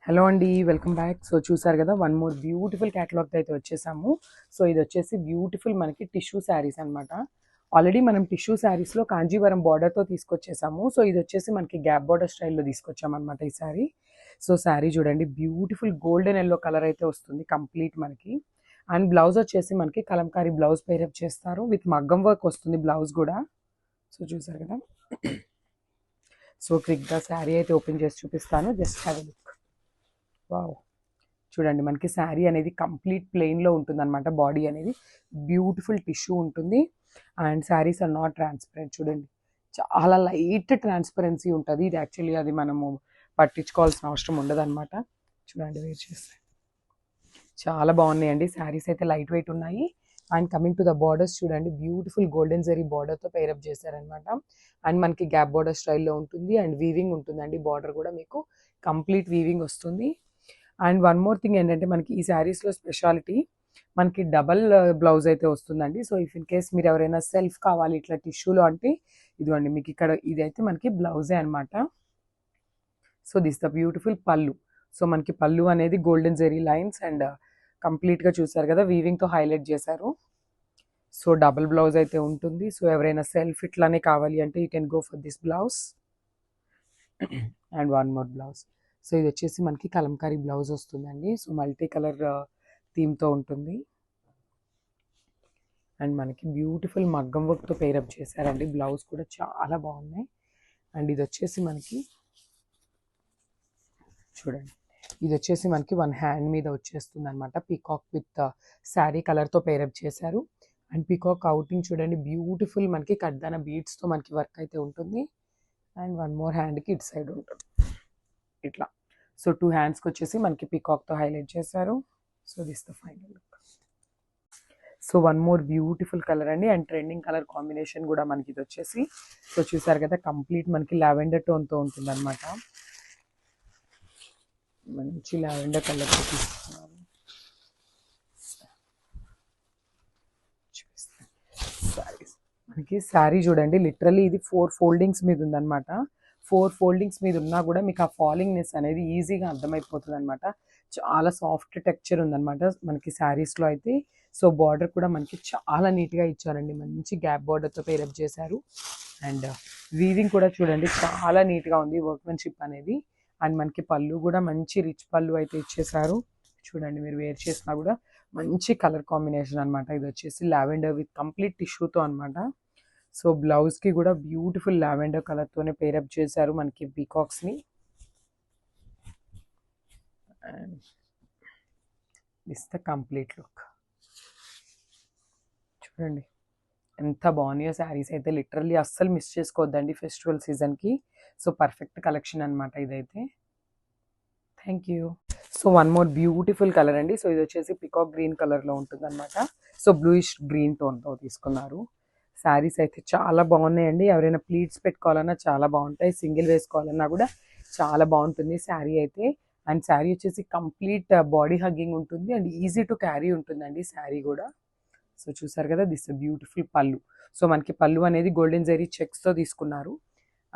Hello అండి, welcome back. So చూసారు కదా, వన్ మోర్ బ్యూటిఫుల్ క్యాటలాగ్ అయితే వచ్చేసాము. సో ఇది వచ్చేసి బ్యూటిఫుల్ మనకి టిష్యూ శారీస్ అనమాట. ఆల్రెడీ మనం టిష్యూ శారీస్లో కాంజీవరం బార్డర్తో తీసుకొచ్చేసాము. సో ఇది వచ్చేసి మనకి గ్యాప్ బార్డర్ స్టైల్లో తీసుకొచ్చామన్నమాట ఈ శారీ. సో శారీ చూడండి, బ్యూటిఫుల్ గోల్డెన్ ఎల్లో కలర్ అయితే వస్తుంది కంప్లీట్ మనకి. అండ్ బ్లౌజ్ వచ్చేసి మనకి కలంకారీ బ్లౌజ్ పేరప్ చేస్తారు, విత్ మగ్గం వర్క్ వస్తుంది బ్లౌజ్ కూడా. సో చూసారు కదా. సో క్విక్గా శారీ అయితే ఓపెన్ చేసి చూపిస్తాను, just have a look. Wow, చూడండి మనకి శారీ అనేది కంప్లీట్ ప్లెయిన్లో ఉంటుంది అనమాట. బాడీ అనేది బ్యూటిఫుల్ టిష్యూ ఉంటుంది. And saris are not transparent. చూడండి, చాలా లైట్ ట్రాన్స్పరెన్సీ ఉంటుంది. ఇది యాక్చువల్లీ అది మనము పట్టించుకోవాల్సిన అవసరం ఉండదు అనమాట. చూడండి, వేర్ చేస్తే చాలా బాగున్నాయండి. శారీస్ అయితే లైట్ వెయిట్ ఉన్నాయి. And coming to the borders చూడండి, బ్యూటిఫుల్ గోల్డెన్ జరీ బార్డర్తో పేరప్ చేశారనమాట. అండ్ మనకి గ్యాప్ బార్డర్ స్టైల్లో ఉంటుంది. అండ్ వీవింగ్ ఉంటుందండి. బార్డర్ కూడా మీకు కంప్లీట్ వీవింగ్ వస్తుంది. అండ్ వన్ మోర్ థింగ్ ఏంటంటే, మనకి ఈ శారీస్లో స్పెషాలిటీ మనకి డబల్ బ్లౌజ్ అయితే వస్తుందండి. సో ఇఫ్ ఇన్ కేస్ మీరు ఎవరైనా సెల్ఫ్ కావాలి ఇట్లా టిష్యూలో అంటే, ఇదిగోండి మీకు ఇక్కడ ఇదైతే మనకి బ్లౌజే అనమాట. సో దిస్ ద బ్యూటిఫుల్ పళ్ళు. సో మనకి పళ్ళు అనేది గోల్డెన్ జెరీ లైన్స్ అండ్ కంప్లీట్గా చూసారు కదా, వీవింగ్తో హైలైట్ చేశారు. సో డబుల్ బ్లౌజ్ అయితే ఉంటుంది. సో ఎవరైనా సెల్ఫ్ ఇట్లానే కావాలి అంటే you can go for this blouse. And one more blouse. So ఇది వచ్చేసి మనకి కలంకారీ బ్లౌజ్ వస్తుందండి. సో మల్టీ కలర్ థీమ్తో ఉంటుంది. అండ్ మనకి బ్యూటిఫుల్ మగ్గం వర్క్తో పేరప్ చేశారండి. బ్లౌజ్ కూడా చాలా బాగున్నాయి. అండ్ ఇది వచ్చేసి మనకి చూడండి, ఇది వచ్చేసి మనకి వన్ హ్యాండ్ మీద వచ్చేస్తుంది అనమాట. పీకాక్ విత్ శారీ కలర్తో పేరప్ చేశారు. అండ్ పీకాక్ అవుటింగ్ చూడండి, బ్యూటిఫుల్ మనకి కడ్దాన బీడ్స్తో మనకి వర్క్ అయితే ఉంటుంది. అండ్ వన్ మోర్ హ్యాండ్కి ఇటు సైడ్ ఉంటుంది ఇట్లా. సో టూ హ్యాండ్స్కి వచ్చేసి మనకి పీకాక్తో హైలైట్ చేశారు. So this the final look. So one more beautiful colour అండి. అండ్ ట్రెండింగ్ కలర్ కాంబినేషన్ కూడా మనకి ఇది వచ్చేసి, సో చూసారు కదా, కంప్లీట్ మనకి లావెండర్ టోన్తో ఉంటుంది అనమాట. మంచి లావెండర్ కలర్ తీసుకున్నాను. మనకి శారీ చూడండి, లిటరల్లీ ఇది 4 ఫోల్డింగ్స్ మీద ఉందన్నమాట. 4 ఫోల్డింగ్స్ మీద ఉన్నా కూడా మీకు ఆ ఫాలింగ్నెస్ అనేది ఈజీగా అర్థమైపోతుంది అనమాట. చాలా సాఫ్ట్ టెక్స్చర్ ఉందన్నమాట మనకి శారీస్లో అయితే. సో బార్డర్ కూడా మనకి చాలా నీట్గా ఇచ్చారండి. మంచి గ్యాప్ బార్డర్తో పేరప్ చేశారు. అండ్ వీవింగ్ కూడా చూడండి చాలా నీట్గా ఉంది, వర్క్మెన్షిప్ అనేది. అండ్ మనకి పళ్ళు కూడా మంచి రిచ్ పళ్ళు అయితే ఇచ్చేసారు. చూడండి, మీరు వేర్ చేసినా కూడా మంచి కలర్ కాంబినేషన్ అనమాట. ఇది వచ్చేసి లావెండర్ విత్ కంప్లీట్ టిష్యూతో అనమాట. సో బ్లౌజ్కి కూడా బ్యూటిఫుల్ లావెండర్ కలర్తోనే పేరప్ చేశారు మనకి పీకాక్స్ని. And this the complete look. చూడండి ఎంత బాగున్నాయో శారీస్ అయితే. లిటరల్లీ అస్సలు మిస్ చేసుకోవద్దండి ఫెస్టివల్ సీజన్కి. సో పర్ఫెక్ట్ కలెక్షన్ అనమాట ఇదైతే. Thank you. So one more beautiful colour అండి. సో ఇది వచ్చేసి పికాక్ గ్రీన్ కలర్లో ఉంటుంది అనమాట. సో బ్లూయిష్ గ్రీన్ టోన్తో తీసుకున్నారు. శారీస్ అయితే చాలా బాగున్నాయండి. ఎవరైనా ప్లీట్స్ పెట్టుకోవాలన్నా చాలా బాగుంటాయి, సింగిల్ వేసుకోవాలన్నా కూడా చాలా బాగుంటుంది శారీ అయితే. అండ్ శారీ వచ్చేసి కంప్లీట్ బాడీ హగ్గింగ్ ఉంటుంది అండ్ ఈజీ టు క్యారీ ఉంటుందండి శారీ కూడా. సో చూసారు కదా, దిస్ బ్యూటిఫుల్ పళ్ళు. సో మనకి పళ్ళు అనేది గోల్డెన్ జరీ చెక్స్తో తీసుకున్నారు.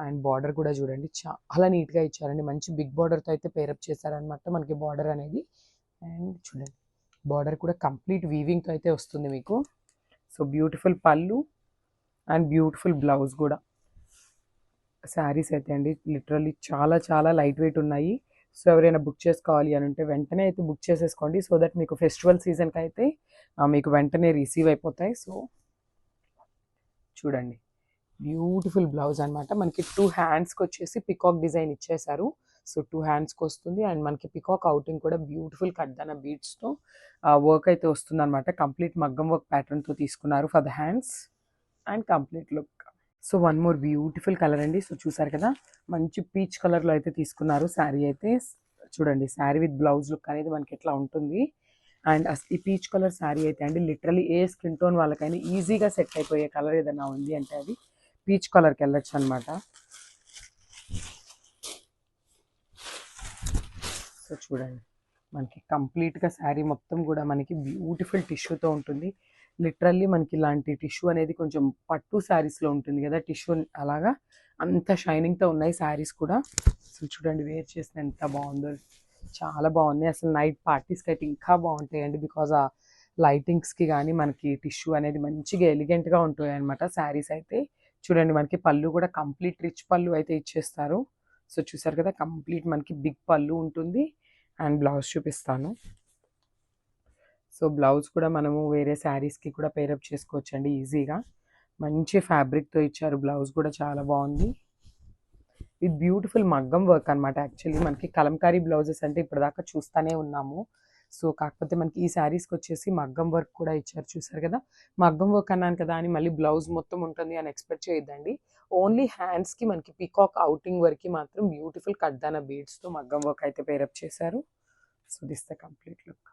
అండ్ బార్డర్ కూడా చూడండి చాలా నీట్గా ఇచ్చారండి. మంచి బిగ్ బార్డర్తో అయితే పేరప్ చేశారనమాట మనకి బార్డర్ అనేది. అండ్ చూడండి, బార్డర్ కూడా కంప్లీట్ వీవింగ్తో అయితే వస్తుంది మీకు. సో బ్యూటిఫుల్ పళ్ళు అండ్ బ్యూటిఫుల్ బ్లౌజ్ కూడా. శారీస్ అయితే అండి లిటరల్లీ చాలా చాలా లైట్ వెయిట్ ఉన్నాయి. సో ఎవరైనా బుక్ చేసుకోవాలి అని అంటే వెంటనే అయితే బుక్ చేసేసుకోండి. సో దట్ మీకు ఫెస్టివల్ సీజన్కి అయితే మీకు వెంటనే రిసీవ్ అయిపోతాయి. సో చూడండి, బ్యూటిఫుల్ బ్లౌజ్ అనమాట. మనకి 2 హ్యాండ్స్కి వచ్చేసి పికాక్ డిజైన్ ఇచ్చేసారు. సో 2 హ్యాండ్స్కి వస్తుంది. అండ్ మనకి పికాక్ అవుటింగ్ కూడా బ్యూటిఫుల్ కడ్దాన బీడ్స్తో వర్క్ అయితే వస్తుంది అనమాట. కంప్లీట్ మగ్గం వర్క్ ప్యాటర్న్తో తీసుకున్నారు for the hands. And complete look. So one more beautiful colour అండి. సో చూసారు కదా, మంచి పీచ్ కలర్లో అయితే తీసుకున్నారు శారీ అయితే. చూడండి, శారీ విత్ బ్లౌజ్ లుక్ అనేది మనకి ఎట్లా ఉంటుంది. అండ్ ఈ పీచ్ కలర్ శారీ అయితే అండి లిటరలీ ఏ స్కిన్ టోన్ వాళ్ళకైనా ఈజీగా సెట్ అయిపోయే కలర్ ఏదైనా ఉంది అంటే అది పీచ్ కలర్కి వెళ్ళొచ్చు అనమాట. సో చూడండి, మనకి కంప్లీట్గా శారీ మొత్తం కూడా మనకి బ్యూటిఫుల్ టిష్యూతో ఉంటుంది. లిటరల్లీ మనకి ఇలాంటి టిష్యూ అనేది కొంచెం పట్టు శారీస్లో ఉంటుంది కదా, టిష్యూ అలాగా అంత షైనింగ్తో ఉన్నాయి శారీస్ కూడా. సో చూడండి, వేర్ చేసిన ఎంత బాగుందో. చాలా బాగున్నాయి. అసలు నైట్ పార్టీస్కి అయితే ఇంకా బాగుంటాయండి. బికాజ్ ఆ లైటింగ్స్కి కానీ మనకి టిష్యూ అనేది మంచిగా ఎలిగెంట్గా ఉంటాయి అనమాట శారీస్ అయితే. చూడండి మనకి పళ్ళు కూడా కంప్లీట్ రిచ్ పళ్ళు అయితే ఇచ్చేస్తారు. సో చూసారు కదా, కంప్లీట్ మనకి బిగ్ పళ్ళు ఉంటుంది. అండ్ బ్లౌజ్ చూపిస్తాను. సో బ్లౌజ్ కూడా మనము వేరే శారీస్కి కూడా పేరప్ చేసుకోవచ్చండి ఈజీగా. మంచి ఫ్యాబ్రిక్తో ఇచ్చారు. బ్లౌజ్ కూడా చాలా బాగుంది. ఇది బ్యూటిఫుల్ మగ్గం వర్క్ అనమాట. యాక్చువల్లీ మనకి కలంకారీ బ్లౌజెస్ అంటే ఇప్పటిదాకా చూస్తూనే ఉన్నాము. సో కాకపోతే మనకి ఈ శారీస్కి వచ్చేసి మగ్గం వర్క్ కూడా ఇచ్చారు. చూసారు కదా, మగ్గం వర్క్ అన్నాను కదా అని మళ్ళీ బ్లౌజ్ మొత్తం ఉంటుంది అని ఎక్స్పెక్ట్ చేయొద్దండి. ఓన్లీ హ్యాండ్స్కి మనకి పీకాక్ అవుటింగ్ వరకు మాత్రం బ్యూటిఫుల్ కడ్దానా బీడ్స్తో మగ్గం వర్క్ అయితే పేరప్ చేశారు. So this the complete look.